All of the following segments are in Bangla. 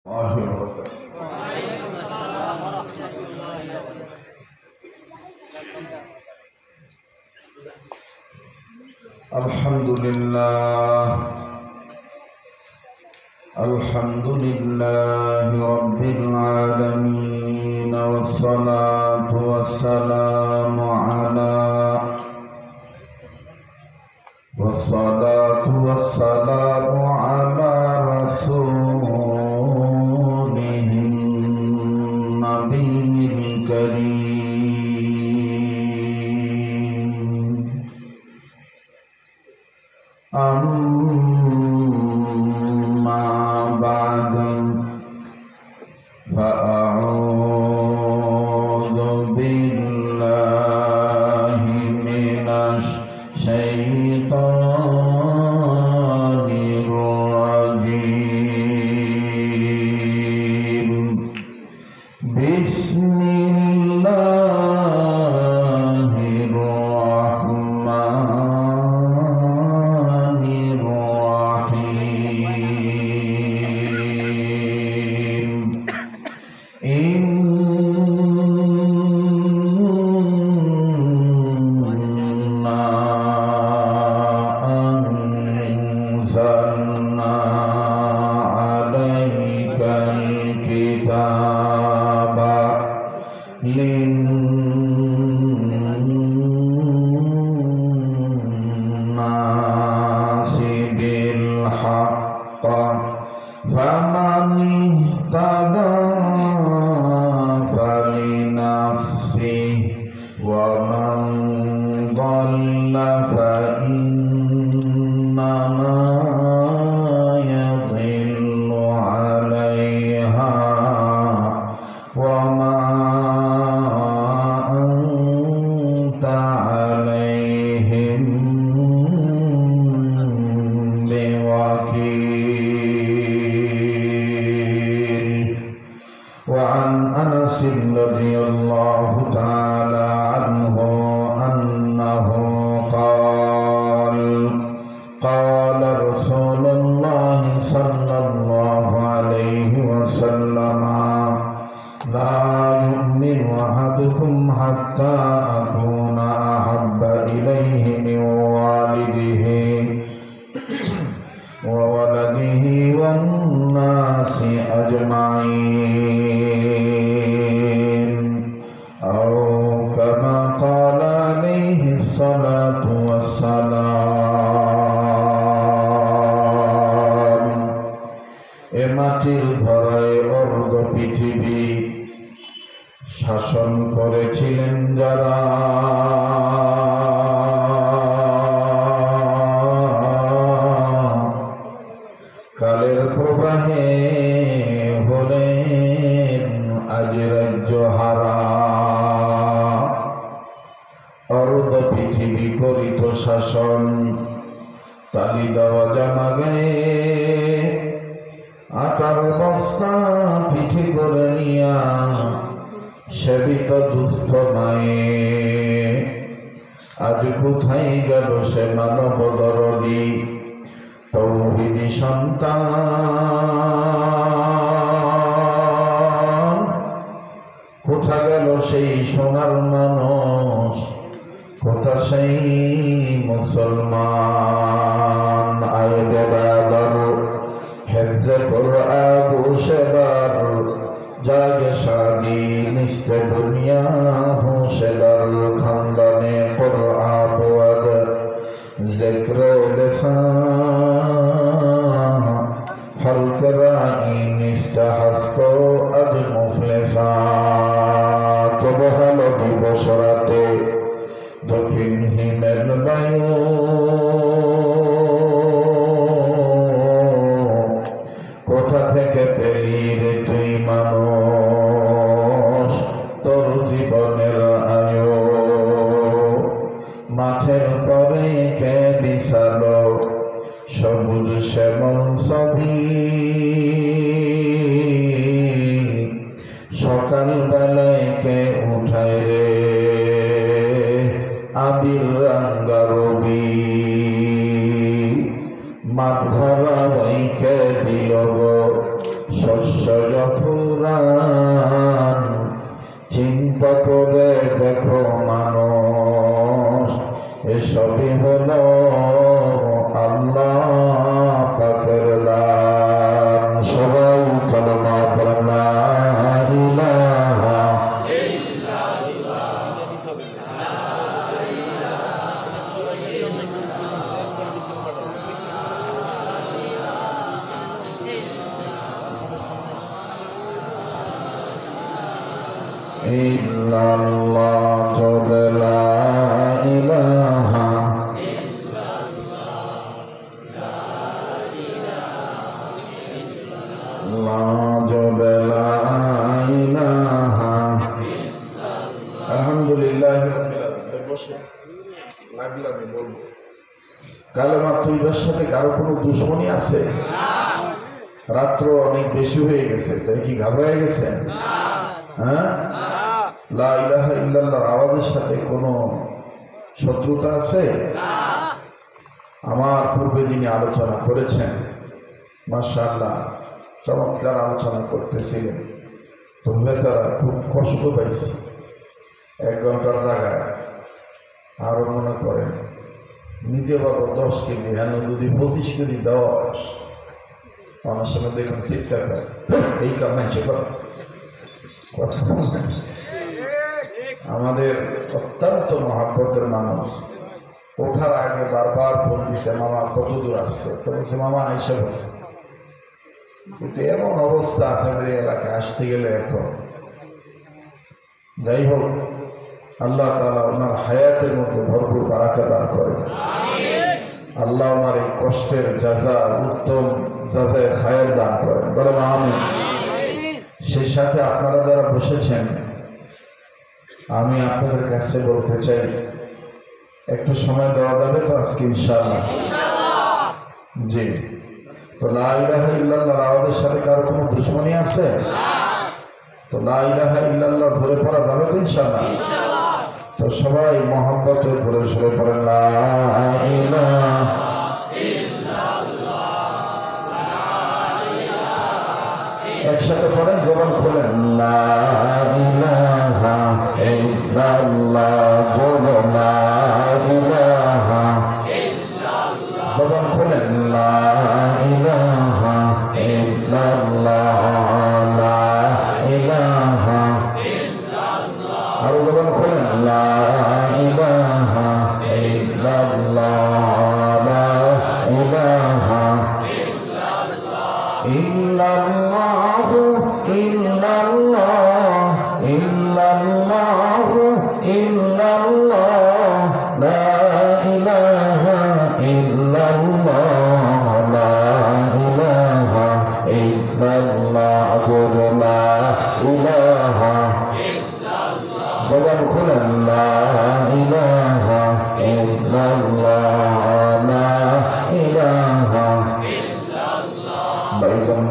Alhamdulillahi Rabbil Alamin, wassalatu wassalamu ala rasulihim nabiyil karim. Amma ba'du, fa'a'udhu billahi minash shaytanir rajim. শাসন করেছিলেন যারা, কালের প্রবাহে হলেন আজ রাজ্য হারা। অর্ধ পৃথিবী করিত শাসন, তালি দেওয়া জামা গায়ে, আকার বস্তা পিঠে করে নিয়া সেবিত দুস্থ মায়ে। আজ কোথায় গেল সে মানব দরদি তৌহিদি সন্তান? কোথা গেল সেই সোনার মানুষ, কোথা সেই মুসলমান? আয় বেরাদার হেফজে কুরআন গোশেদার, জাগে শাদি নিস্তে দুনিয়া হোশেদার। খানদানে কুরআন বুয়াদ জিক্রে লিসান, হলক রাই নিস্তে হস্ত আদ মুফলিসান। তবে হলো দিবস রাতে দক্ষিণ হিমেল বায়ু, কোথা থেকে পেলি রে তুই মানুষ তোর জীবনের আয়ু? মাঠের পরে কে বিছালো সবুজ শ্যামল ছবি, সকালবেলা বিষয় পুরাণ চিন্তা করে দেখো মানুষ এসবই হলো আল্লাহ পাকের দান। সবাই কালেমা পড়েন লা ইলাহা ইল্লাল্লাহ লা ইলাহা আলহামদুলিল্লাহ। কালেমা তৈবার সাথে কারো কোনো দুশ্মনী আছে? রাত্র অনেক বেশি হয়ে গেছে, তাই কি ঘাবড়ে গেছে? হ্যাঁ, লা ইলাহা ইল্লাল্লাহর আওয়াজের সাথে কোনো শত্রুতা আছে? আমার পূর্বে যিনি আলোচনা করেছেন মাশাআল্লাহ চমৎকার আলোচনা করতেছিলেন, তো বেচারা খুব কষ্ট পাইছি 1 ঘন্টার জায়গায়। আরো মনে করেন নিতে পারবো 10 কেজি, হ্যাঁ যদি 25 কেজি দেওয়া হয় আমার সঙ্গে দেখুন চিৎকার করে এই কামাই ছিল। আমাদের অত্যন্ত মহাব্বতের মানুষ ওঠার আগে বারবার ফোন দিচ্ছে, মামা কত দূর আসছে? তো বলছে মামা আইসা বলছে। কিন্তু এমন অবস্থা আপনাদের এলাকায় আসতে গেলে এখন, যাই হোক আল্লাহ তাআলা ওনার হায়াতের মধ্যে ভরপুর বারাকা দান করেন। আল্লাহ ওনার এই কষ্টের যাজা উত্তম যাজায় খায়ের দান করেন, বলেন আমিন। সেই সাথে আপনারা যারা বসেছেন, আমি আপনাদের কাছে বলতে চাই একটু সময় দেওয়া যাবে তো আজকে ইনশাআল্লাহ? জি। তো লা ইলাহা ইল্লাল্লাহর আওয়াজের সাথে কারো কোনো দুশ্মনী আছে? তো লা ইলাহা ইল্লাল্লাহ ধরে পড়া যাবে তো ইনশাআল্লাহ? তো সবাই মহব্বতে ধরে সরে পড়েন লা ইলাহা একসাথে পড়েন, জবান খোলেন লা ইলাহা ইল্লাল্লাহ, লা ইলাহা জবান খোলেন লা ইলাহা ইল্লাল্লাহ, লা ইলাহা আরো জবান খোলেন লা ইলাহা ইল্লাল্লাহ, লা ইলাহা ইল্লাল্লাহ ইল্লাল্লাহ ইল্লাল্লাহ ইল্লাল্লাহ, লা ইলাহা ইল্লাল্লাহ, লা ইলাহা ইল্লাল্লাহ, লা ইলাহা জবান খুলেন লা ইলাহা ইল্লাল্লাহ, লা ইলাহা বাইতুল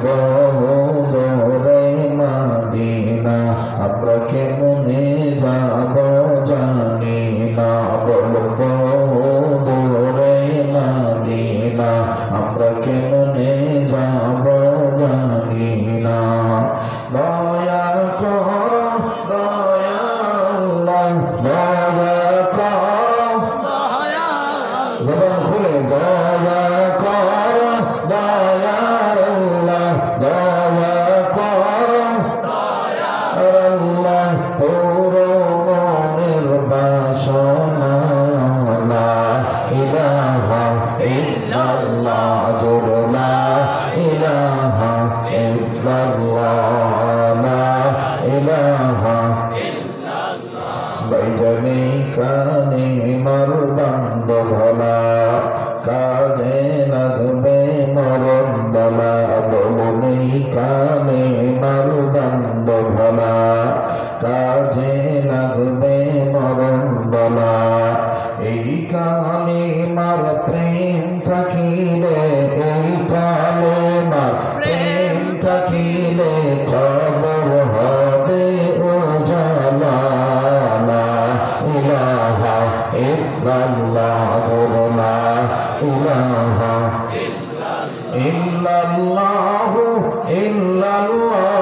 বদরে মদিনা আমরা কেমনে যাব জানি না, বলবো বদরে মদিনা আমরা কেমনে যাব জানি না। দয়া কর দয়া আল্লাহ, দয়া কর দয়া জবান খুলে দয়া কর দয়া আল্লাহ, দয়া কর দয়া আল্লাহ পুরো মনের বাসনা, লা ইলাহা ইল্লাল্লাহ, লা ইলাহা ইল্লাল্লাহ, লা ইলাহা বাইজানে কানে মারবান্দ ভোলা, কাজে লাগবে মরণ বলা, বলুনি কানে মারবান্দ ভোলা, কাজে লাগবে মরণ বলা। এই কানে মার প্রেম থাকিলে, এই কালে মার প্রেম থাকিলে খবর হবে উজালা, লা ইলাহা ইল্লাল্লাহ, লা ইলাহা ইল্লাল্লাহ ইল্লাল্লাহ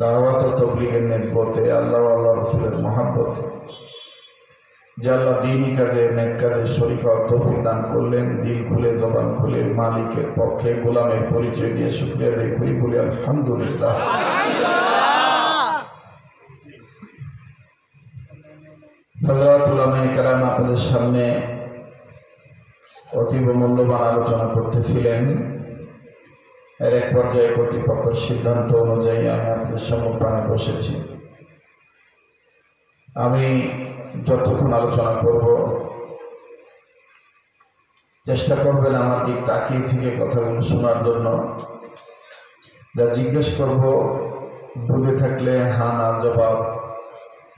দাওয়াত ও তাবলীগের নিসবতে আল্লাহ ও আল্লাহ রাসূলের মহব্বতে যে আল্লাহ দ্বীনি কাজে নেক কাজে শরীক হওয়ার তৌফিক দান করলেন, দিল খুলে জবান খুলে মালিকের পক্ষে গোলামের পরিচয় দিয়ে শুকরিয়া আদায় করি, বলি আলহামদুলিল্লাহ। হযরত উলামায়ে কেরাম আপনাদের সামনে অতীব মূল্যবান আলোচনা করতেছিলেন। এর এক পর্যায়ে কর্তৃপক্ষের সিদ্ধান্ত অনুযায়ী আমি আপনাদের সম্মুখে বসেছি। আমি যতক্ষণ আলোচনা করব চেষ্টা করবেন আমার দিক তাকিয়ে থেকে কথাগুলো শোনার জন্য। যা জিজ্ঞেস করব বুঝে থাকলে হ্যাঁ না জবাব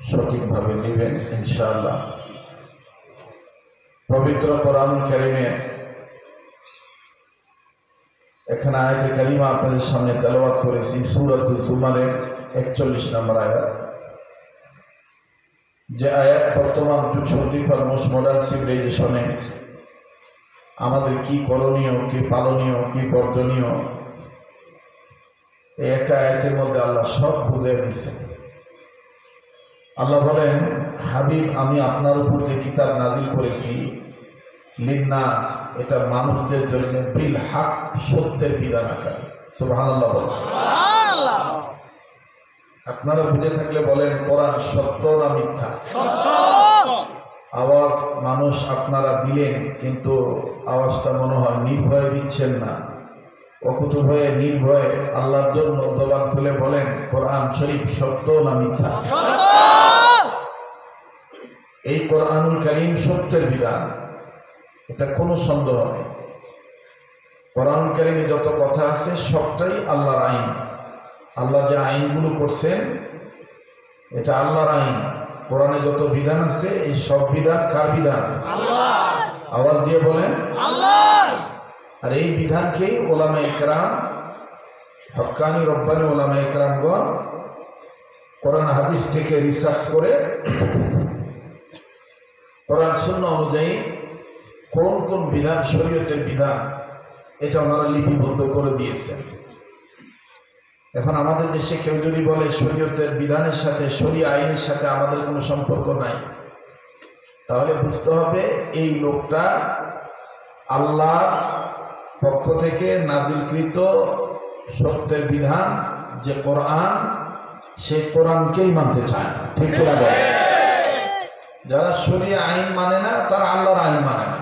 সঠিকভাবে দিবেন ইনশাআল্লাহ। পবিত্র কোরআন কারীমে এখানে আয়াতে কারিমা আপনাদের সামনে তেলাওয়াত করেছি, সূরাতুল জুমারের 41 নম্বর আয়াত। যে আয়াত বর্তমান 24 মোস্ট মডার্ন সিভিলাইজেশনে আমাদের কি করণীয়, কি পালনীয়, কি বর্জনীয়, এই একটা আয়াতের মধ্যে আল্লাহ সব বুঝিয়ে দিয়েছেন। আল্লাহ বলেন, হাবিব আমি আপনার উপর যে কিতাব নাজিল করেছি লিন্নাস, এটা মানুষদের জন্য বিল হক, সত্যের বিধান আকারে। সুবহানাল্লাহ বলেন। আপনারা বুঝে থাকলে বলেন কোরআন সত্য না মিথ্যা? আওয়াজ মানুষ আপনারা দিলেন, কিন্তু আওয়াজটা মনে হয় নির্ভয়ে দিচ্ছেন না, অকুতু ভয়ে নির্ভয়ে আল্লাহর জন্য জবান খুলে বলেন কোরআন শরীফ সত্য না মিথ্যা? এই কোরআনুল কারীম সত্যের বিধান, এটা কোনো সন্দেহ নেই। কোরআনুল কারীমে যত কথা আছে সবটাই আল্লাহর আইন। আল্লাহ যে আইনগুলো করছেন এটা আল্লাহর আইন। কোরআনে যত বিধান আছে এই সব বিধান কার বিধান? আল্লাহ। আওয়াজ দিয়ে বলেন আল্লাহ। আর এই বিধানকেই উলামায়ে কেরাম, হক্কানি রব্বানি উলামায়ে কেরামগণ কোরআন হাদিস থেকে রিসার্চ করে কোরআন সুন্নাহ অনুযায়ী কোন কোন বিধান শরীয়তের বিধান এটা ওনারা লিপিবদ্ধ করে দিয়েছেন। এখন আমাদের দেশে কেউ যদি বলে শরীয়তের বিধানের সাথে, শরীয়ত আইনের সাথে আমাদের কোনো সম্পর্ক নাই, তাহলে বুঝতে হবে এই লোকটা আল্লাহর পক্ষ থেকে নাজিলকৃত সত্যের বিধান যে কোরআন, সেই কোরআনকেই মানতে চায় না। ঠিক কিনা বলে? যারা শরীয়ত আইন মানে না তারা আল্লাহর আইন মানে না।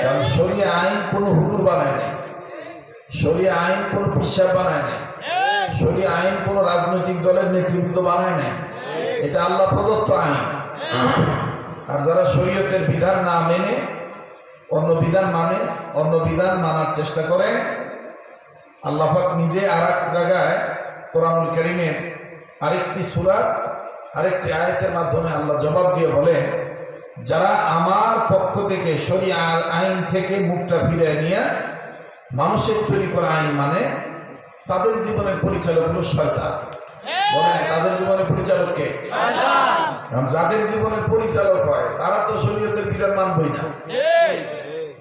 কারণ শরীয়ত আইন কোনো হুজুর বানায় নাই, শরীয়ত আইন কোনো পিশাব বানায় নাই, শরীয়ত আইন কোনো রাজনৈতিক দলের নেতৃত্ব বানায় নাই, এটা আল্লাহ প্রদত্ত আইন। আর যারা শরীয়তের বিধান না মেনে অন্য বিধান মানে, অন্য বিধান মানার চেষ্টা করে, আল্লাহ পাক নিজে আর এক জায়গায় কোরআনুল কারীমের আরেকটি সূরা আরেকটি আয়াতের মাধ্যমে আল্লাহ জবাব দিয়ে বলেন, যারা আমার পক্ষ থেকে শরীয়ত আইন থেকে মুখটা ফিরিয়ে নিয়ে মানুষের তৈরি করা আইন মানে, তাদের জীবনের পরিচালক হলো শয়তান। বলেন তাদের জীবনের পরিচালক কে? শয়তান। যাদের জীবনের পরিচালক হয় তারা তো শরীয়তের বিধান মানবই না।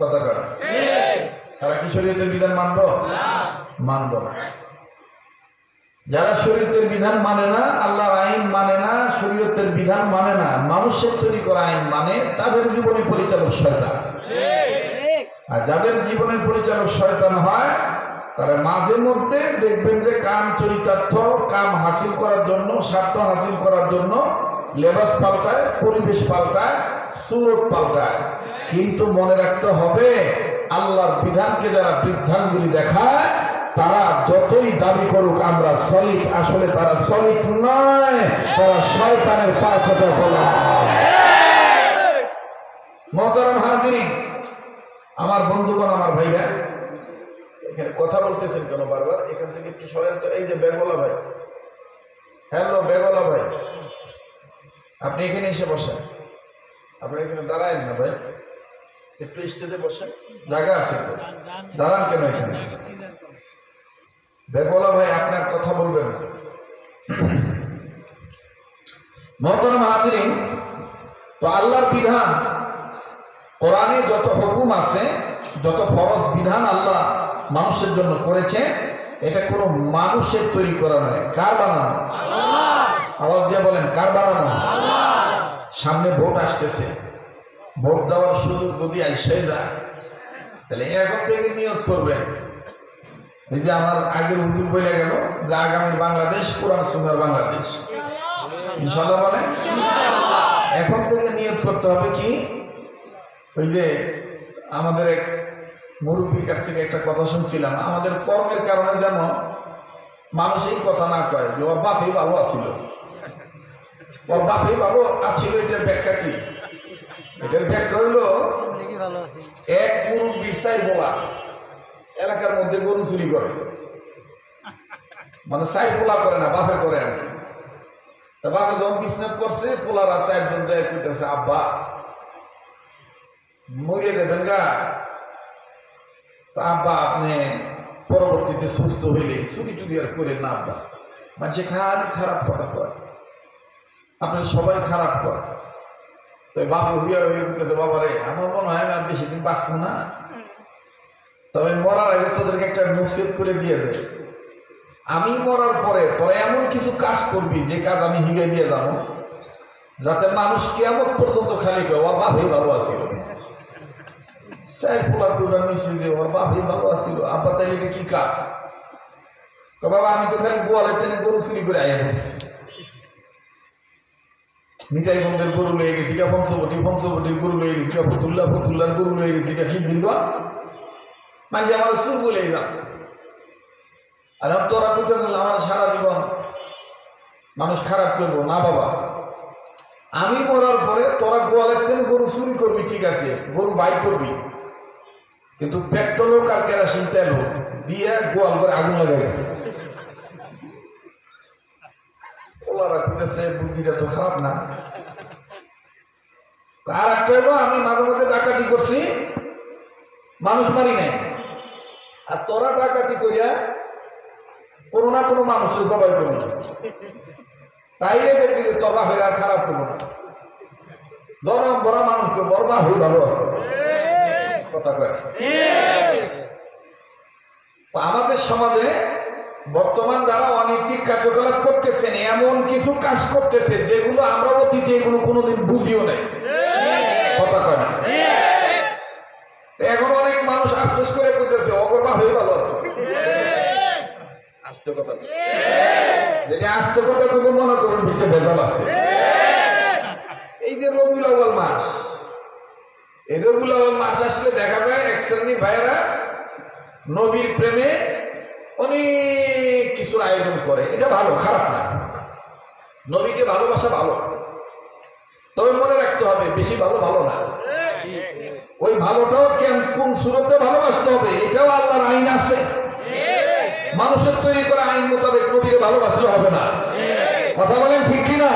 কথা কয় তারা কি শরীয়তের বিধান মানব? মানব না। যারা শরীয়তের বিধান মানে না, আল্লাহর আইন মানে না, শরীয়তের বিধান মানে না, মানুষের তৈরি করা আইন মানে, তাদের জীবনের পরিচালক শয়তান। আর যাদের জীবনের পরিচালক শয়তান হয় তারা মাঝে মধ্যে দেখবেন যে কাম চরিতার্থ, কাম হাসিল করার জন্য, স্বার্থ হাসিল করার জন্য লেবাস পাল্টায়, পরিবেশ পাল্টায়, সুরত পাল্টায়। কিন্তু মনে রাখতে হবে আল্লাহর বিধানকে যারা বৃদ্ধাঙ্গুলি দেখায় তারা যতই দাবি করুক আমরা সলিড, আসলে তারা সলিড নয়, তারা শয়তানের পাঁচটা গোলাম। মোহতারাম হাজিরিন, আমার বন্ধুগণ, আমার ভাইরা, এখানে কথা বলতেছেন কেন বারবার? এখান থেকে একটু সবাই, এই যে বেগলা ভাই, হ্যালো বেগলা ভাই, আপনি এখানে এসে বসেন। আপনি এখানে দাঁড়ায় না ভাই, একটু স্টেজে বসেন, জায়গা আছে, দাঁড়ান কেন এখানে? বেগলা ভাই আপনার কথা বলবেন না। মোহতারাম হাজিরিন, তো আল্লাহর বিধান, কোরআনে যত হুকুম আছে, যত ফরজ বিধান আল্লাহ মানুষের জন্য করেছে, এটা কোনো মানুষের তৈরি করা নয়। কার বানানো? আওয়াজ দিয়ে বলেন, কার বানানো? সামনে ভোট আসতেছে, ভোট দেওয়ার সুযোগ যদি আসে যায়, তাহলে এখন থেকে নিয়ত করবেন, এই যে আমার আগের হুজুর বলে গেল যে আগামী বাংলাদেশ কোরআন সুন্নাহর বাংলাদেশ, ইনশাআল্লাহ বলেন। এখন থেকে নিয়ত করতে হবে কি, ওই যে আমাদের এক মুরব্বীর কাছ থেকে একটা কথা শুনছিলাম, আমাদের কর্মের কারণে যেন মানুষ এই কথা না কয় যে ওর বাপই ভালো আছিল, ওর বাপই ভালো আছিল। এটার ব্যাখ্যা কি? এটার ব্যাখ্যা হইল এক মুরব্বী চাই বলা এলাকার মধ্যে গরু চুরি করে, মানে চাই পোলা করে না, বাপে করে আর কি। তা বাপে যখন বিজনেস করছে, পোলারা চারজন যায় কইতেছে, আব্বা মরিয়ে দেবেন গা, আব্বা আপনি পরবর্তীতে সুস্থ হইলে চুরি টুরি আর করে না আব্বা, মানুষে খারাপ কথা কয়, আপনি সবাই খারাপ করে। তো বাবা হুইয়া হয়ে উঠতেছে, বাবা রে আমার মনে হয় আমি বেশি দিন বাঁচবো না, তবে মরার আগে তোদেরকে একটা নসিহত করে দিয়ে দেয়, আমি মরার পরে তোরা এমন কিছু কাজ করবি যে কাজ আমি হিগে দিয়ে যাবো, যাতে মানুষ কিয়ামত পর্যন্ত খালি কয় ওর বাপই ভালো আছিল। চাই পোলা কুড়া মিশে যে ওর বাপই ভালো আছিল, আব্বা তাইলে কি কাজ? বাবা আমি তো খালি গোয়ালে তেনে গরু চুরি করে আয়া বলছি, নিতাইগঞ্জের গরু লয়ে গেছি গা, পঞ্চবটির গরু লয়ে গেছি গা, ফতুল্লার গরু লয়ে গেছি গা, সিদ্ধিন মাঝে আমার সুর বলে যান। আর তোরা বুঝতেছিল আমার সারা জীবন মানুষ খারাপ করবো না। বাবা আমি মরার পরে তোরা গোয়ালের তেল গরু চুরি করবি, ঠিক আছে, গরু বাই করবি, কিন্তু পেট্রোল হোক আর কেরাসিন তেল হোক দিয়ে গোয়াল করে আগুন লাগাই। ওলারা বুঝতেছে বুদ্ধিটা তো খারাপ না। আর একটা হলো আমি মাঝে মাঝে ডাকাতি করছি, মানুষ মারি নাই, আর তোরা ডাকাতি করিয়া কোনো না কোনো মানুষের জবাই করবি, তাইলে দেখবি যে তোর বাপের আর খারাপ করবো না, জনম বড় মানুষকে বরবা হয়ে ভালো আছে কথা কয়। আমাদের সমাজে বর্তমান যারা অনৈতিক কার্যকলাপ করতেছেন, এমন কিছু কাজ করতেছে যেগুলো আমরা অতীতে এগুলো কোনোদিন বুঝিও নাই, কথা কয় না। এখন অনেক মানুষ আফসোস করে কইতেছে অগরবা হয়ে ভালো আছে, আস্তে কথা, যেটা আস্তে কথা তবু মনে করুন বিশ্বে ভেজাল আছে। এই যে রবিউল আউয়াল মাস, এই রবিউল আউয়াল মাস আসলে দেখা যায় এক শ্রেণীর ভাইয়েরা নবীর প্রেমে অনেক কিছুর আয়োজন করে, এটা ভালো, খারাপ না, নবীকে ভালোবাসা ভালো, তবে মনে রাখতে হবে বেশি ভালো ভালো না। ওই ভালোটাও কোন সুরতে ভালোবাসতে হবে এটাও আল্লাহর আইন আছে, মানুষের তৈরি করা আইন মোতাবেক নবীরে ভালোবাসলে হবে না, কথা বলেন ঠিক কিনা?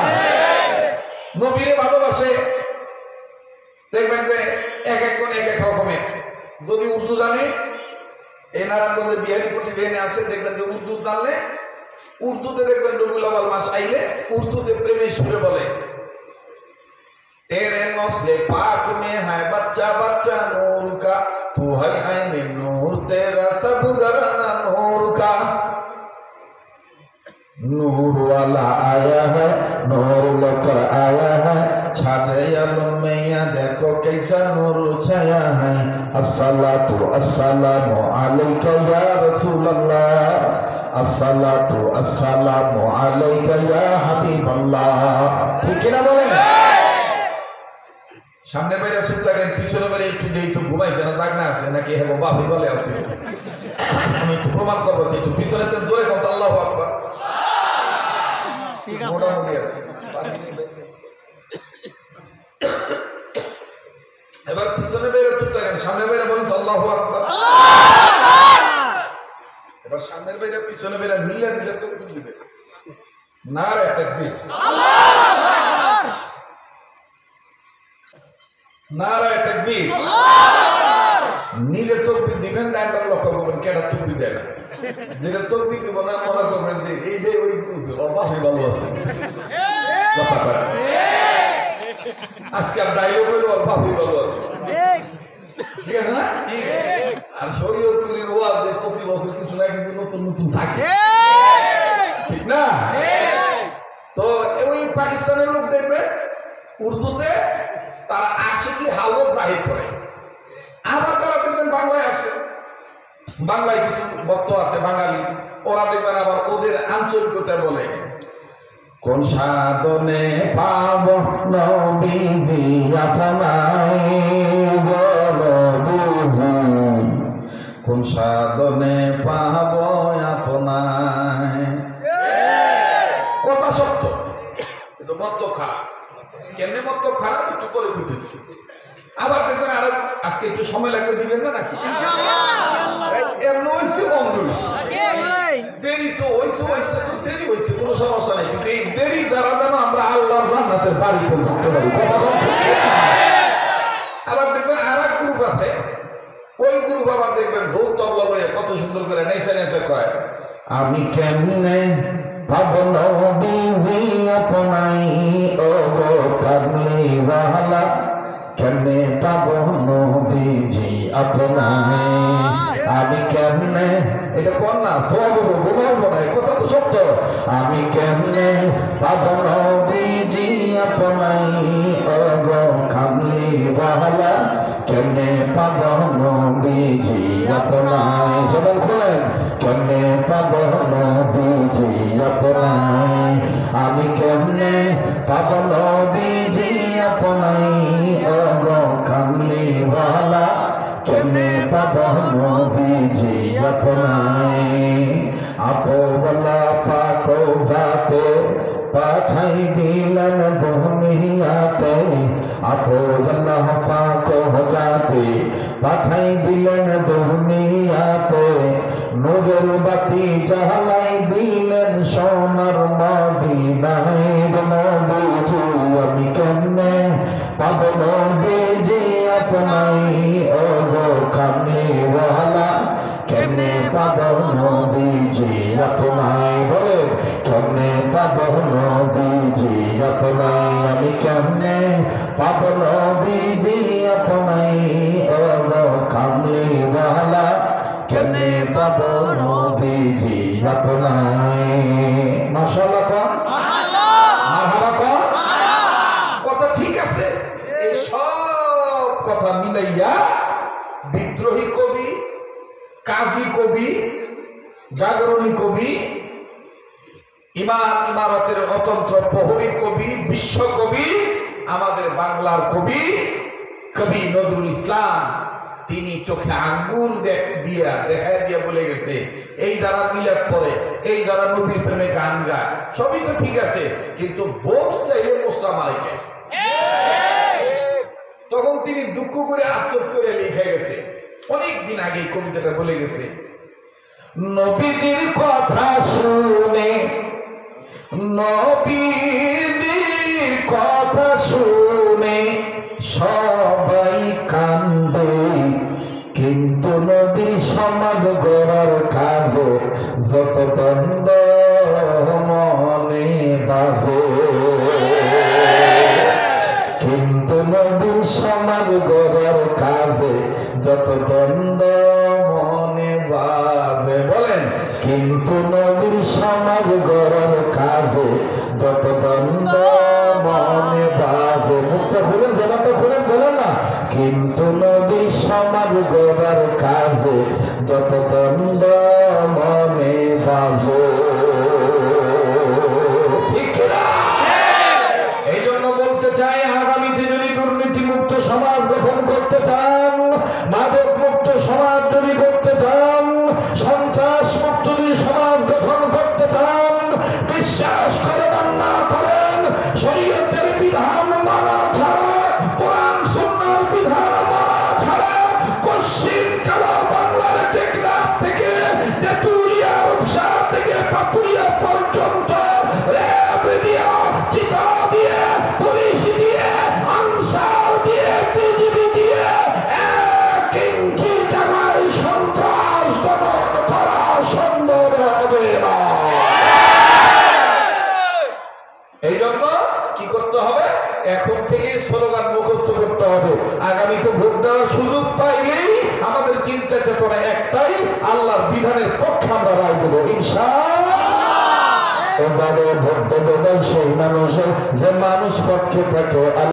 নবীরে ভালোবাসে দেখবেন যে এক একজন এক এক রকমের, যদি উর্দু জানে, এই নারায়ণগঞ্জে বিহারিপট্টি জেনে আছে, দেখবেন যে উর্দু জানলে উর্দুতে দেখবেন রবিউল আউয়াল মাস আইলে উর্দুতে প্রেমে সুরে বলে, तेरे नौसे पाक में है बच्चा बच्चा नूर का, तू है ऐन नूर तेरा सब घराना नूर का, नूर वाला आया है नूर लेकर आया है, छाते आलम में यहाँ देखो कैसा नूर छाया है, अस्सलातु अस्सलामु अलैका या रसूल अल्लाह, अस्सलातु अस्सलामु अलैका या हबीब अल्लाह। ठीक है ना बोले? সামনে বাইরে চুপ থাকেন, পিছনে বাইরে একটু দিয়ে একটু ঘুমাই যেন রাগ না আছে নাকি হ্যাঁ বাবা বলে আছে, আমি একটু প্রমাণ করবো, একটু পিছনে জোরে কথা আল্লাহু আকবার, মোটামুটি আছে। এবার পিছনে বাইরে চুপ থাকেন, সামনে বাইরে বলেন তো আল্লাহু আকবার। এবার সামনের বাইরে পিছনে বাইরে মিলিয়ে দিলে তো বুঝবে না রে তাকবীর, নারায়ে তাকবীর, নিজে তকবীর দিবেন না, একবার লক্ষ্য করবেন কেটা তকবীর দেয় না, যেটা তকবীর দিব না মনে করবেন যে এই যে ওই বাপে ভালো আছে, আজকে আর ডাইলগ হইল ওর বাপে ভালো আছে, ঠিক আছে না? আর শরীয়তপুরীর ওয়াজে প্রতি বছর কিছু না কিছু নতুন নতুন থাকে, ঠিক না? তো ওই পাকিস্তানের লোক দেখবে উর্দুতে তারা আশিকি হালত জাহির করে, আবার তারা দেখবেন বাংলায় আছে, বাংলায় কিছু ভক্ত আছে বাঙালি, ওরা দেখবেন আবার ওদের আঞ্চলিকতা বলে, কোন সাধনে পাব নবীজি আপনায় বলো বুঝি, কোন সাধনে পাব আপনায়। কথা সত্য, কিন্তু মতলব খারাপ। কেমনে মতলব খারাপ একটু করে বুঝেছি। আবার দেখবেন আরো আজকে একটু সময় লাগবে, দিবেন না নাকি? এমন হয়েছে দেরি তো হয়েছে তো দেরি হয়েছে, কোনো সমস্যা নেই, কিন্তু এই দেরি দ্বারা যেন আমরা আল্লাহর জান্নাতের বাড়িতে ঢুকতে পারি। আবার দেখবেন আর এক গ্রুপ আছে, ওই গ্রুপ আবার দেখবেন ঢোল তবলা বলে কত সুন্দর করে নেচে নেচে কয়, আমি কেমনে পাব নবীজি আপনাই ও গো কামলি ওয়ালা, কেমনে পাব নবীজি আপনাই, আমি কেমনে, এটা কোন না সব বলবো না, কথা তো সত্য, আমি কেমনে পাব নবীজি আপনাই ও গো কামলি ওয়ালা, কেমনে পাব নবীজি আপনাই, সবাই খোলেন, কেমনে পাব নবীজি আপনাই, আমি কেমনে পাব নবীজি আপনাই ও গো কামলি ওয়ালা, কেমনে পাব নবীজি আপনাই, আপওয়ালা পাক জাতে পাঠাই দিলেন দুনিয়াতে, আপওয়ালা পাক জাতে পাঠাই দিলেন দুনিয়াতে, নূরের বাতি জ্বালাই দিলেন সোনার মদিনায়, নবীজি আমি কেমনে পাব নবীজি আপনাই ও গো কামলি ওয়ালা, কেমনে পাব নবীজি আপনাই, বলে কেমনে পাব নবীজি আপনাই, আমি কেমনে পাব নবীজি আপনাই ও গো কামলি ওয়ালা, কেমনে পাব নবীজি আপনাই। মাশাআল্লাহ কোন, মারহাবা কোন, কথা ঠিক আছে। এই সব কথা মিলাইয়া বিদ্রোহী কবি, কাজী কবি, জাগরণী কবি, ইমারতের অতন্ত্র প্রহরী কবি, বিশ্বকবি, আমাদের বাংলার কবি কবি নজরুল ইসলাম, তিনি চোখে আঙ্গুল দিয়া দেখা দিয়া বলে গেছে, এই যারা মিলাদ পড়ে, এই যারা নবীর প্রেমে গান গায়, সবই তো ঠিক আছে, কিন্তু ভোট চাইলে মোসরা মারে কে? তখন তিনি দুঃখ করে আফসোস করে লিখে গেছে, অনেকদিন আগে কবিতাটা বলে গেছে, নবীজির কথা শুনে, নবীজির কথা শুনে সবাই কান্দে, কিন্তু নবীর সমাজ গড়ার কাজে যত দ্বন্দ্ব মনে বাজে, কিন্তু নবীর সমাজ গড়ার কাজে যত দ্বন্দ্ব মনে বাজে, বলেন, কিন্তু নবীর সমাজ গড়ার কাজে যত দ্বন্দ্ব মনে বাজে, মুখটা খুলেন, জবাবটা খুলেন, বলেন না, কিন্তু নবীর সমাজ গড়ার কাজে যত দ্বন্দ্ব মনে বাজে, ঠিক না? এই জন্য বলতে চাই, আগামীতে যদি দুর্নীতি মুক্ত সমাজ গঠন করতে চান, মাদক মুক্ত সমাজ যদি করতে চান, সন্ত্রাস মুক্ত যদি সমাজ গঠন করতে চান, বিশ্বাস করেন না করেন, শরীয়তের বিধান মানা ছাড়া, কোরআন সুন্নাহর বিধান মানা ছাড়া, পশ্চিম কালা বাংলার টেকনাফ থেকে তেতুলিয়া, রূপসা থেকে পাতুরিয়া পর্যন্ত র্যাব দিয়ে, চিতা দিয়ে, পুলিশ দিয়ে, আনসার দিয়ে, বিজিবি দিয়ে এক ইঞ্চি জায়গায় সন্ত্রাস দমন করা সম্ভব হবে না। এই জন্য কি করতে হবে? এখন থেকে স্লোগান মুখস্থ করতে হবে। আগামীতে ভোট দেওয়ার সুযোগ পাইলেই আমাদের চিন্তা চিন্তা চেতনা একটাই, আল্লাহর বিধানের পক্ষে আমরা রায় দেবো ইনশাআল্লাহ। এবারে ভোট দেবেন সেই মানুষের যে মানুষ পক্ষে থাকে।